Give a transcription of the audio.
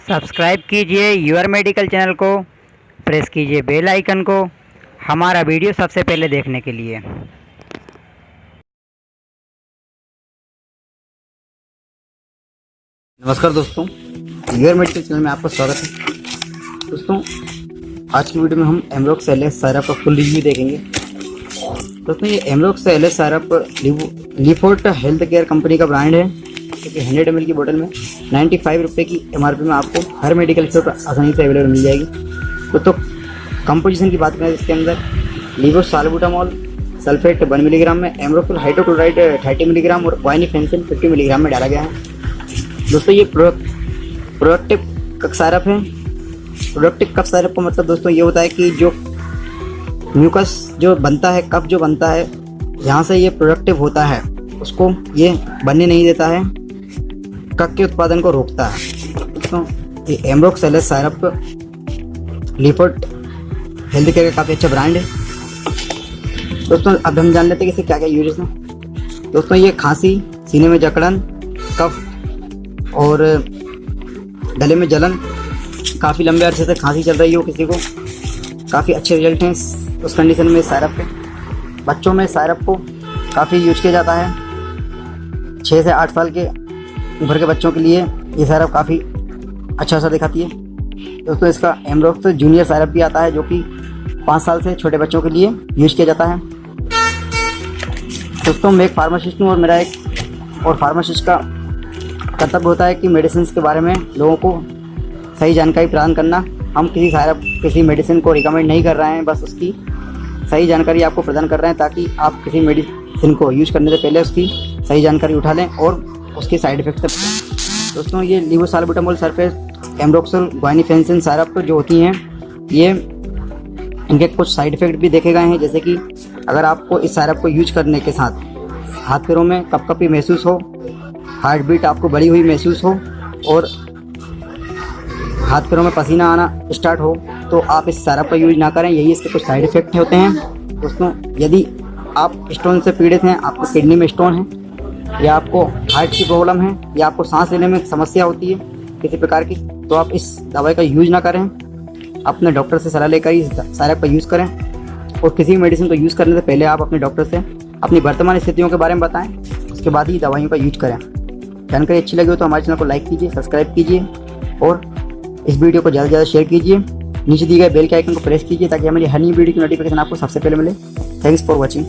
Subscribe कीजिए your medical channel को, press कीजिए बेल आइकन को हमारा वीडियो सबसे पहले देखने के लिए। नमस्कार दोस्तों, यूर मेडिकल चैनल में आपका स्वागत है। दोस्तों, आज की वीडियो में हम एमरोक्स एलएस सायरप का फुल रिव्यू देखेंगे। दोस्तों, ये Amrox LS syrup Leeford health care company का ब्रांड है, जो कि 100 ml की बोतल में 95 रुपये की MRP में आपको हर मेडिकल स्टोर पर आसानी से अवेलेबल मिल जाएगी। तो कंपोजिशन की बात करें, इसके अंदर लीवोसाल्बुटामॉल सल्फेट 1 मिलीग्राम में, एमरोक्सिल हाइड्रोक्लोराइड 30 मिलीग्राम और वाइनिफेंसिन 50 मिलीग्राम में डाला गया है। दोस्तों, ये प्रोडक्टिव कफ सायरप है। प्रोडक्टिव कफ सायरप का मतलब दोस्तों ये होता है कि जो म्यूकस जो बनता है, कफ जो बनता है, यहाँ से ये प्रोडक्टिव होता है, उसको ये बनने नहीं देता है, कफ के उत्पादन को रोकता है। दोस्तों, ये Amrox LS syrup Leeford health care का काफ़ी अच्छा ब्रांड है। दोस्तों, अब हम जान लेते हैं कि इसके क्या क्या यूजेस हैं। दोस्तों, ये खांसी, सीने में जकड़न, कफ और गले में जलन, काफ़ी लंबे अरसे से खांसी चल रही हो किसी को, काफ़ी अच्छे रिजल्ट हैं उस कंडीशन में सायरप के। बच्चों में सायरप को काफ़ी यूज किया जाता है। 6 से 8 साल के उम्र के बच्चों के लिए ये सायरप काफ़ी अच्छा असर दिखाती है। दोस्तों, इसका एमरोक्स जूनियर सायरप भी आता है, जो कि 5 साल से छोटे बच्चों के लिए यूज किया जाता है। दोस्तों, मैं एक फार्मासिस्ट हूँ और मेरा एक और फार्मासिस्ट का कर्तव्य होता है कि मेडिसिन के बारे में लोगों को सही जानकारी प्रदान करना। हम किसी सायरप किसी मेडिसिन को रिकमेंड नहीं कर रहे हैं, बस उसकी सही जानकारी आपको प्रदान कर रहे हैं, ताकि आप किसी मेडिसिन को यूज करने से पहले उसकी सही जानकारी उठा लें और उसके साइड इफेक्ट से बचें। दोस्तों, ये लीवोसाल्बुटामॉल सल्फेट एमरोक्सिल वाइनिफेंसिन सायरप जो होती हैं, ये इनके कुछ साइड इफेक्ट भी देखे गए हैं, जैसे कि अगर आपको इस सायरप को यूज करने के साथ हाथ पैरों में कपकपी महसूस हो, हार्ट बीट आपको बढ़ी हुई महसूस हो और हाथ पैरों में पसीना आना स्टार्ट हो, तो आप इस सायरप का यूज ना करें। यही इसके कुछ साइड इफेक्ट होते हैं। दोस्तों, यदि आप स्टोन से पीड़ित हैं, आपको किडनी में स्टोन है, या आपको हार्ट की प्रॉब्लम है, या आपको सांस लेने में समस्या होती है किसी प्रकार की, तो आप इस दवाई का यूज ना करें। अपने डॉक्टर से सलाह लेकर इस सायरप का यूज करें, और किसी मेडिसिन को यूज करने से पहले आप अपने डॉक्टर से अपनी वर्तमान स्थितियों के बारे में बताएं, उसके बाद ही दवाइयों का यूज करें। जानकारी अच्छी लगी हो तो हमारे चैनल को लाइक कीजिए, सब्सक्राइब कीजिए और इस वीडियो को ज़्यादा से ज़्यादा शेयर कीजिए। नीचे दिए गए बेल के आइकन को प्रेस कीजिए, ताकि हमारी हर नई वीडियो की नोटिफिकेशन आपको सबसे पहले मिले। Thanks for watching.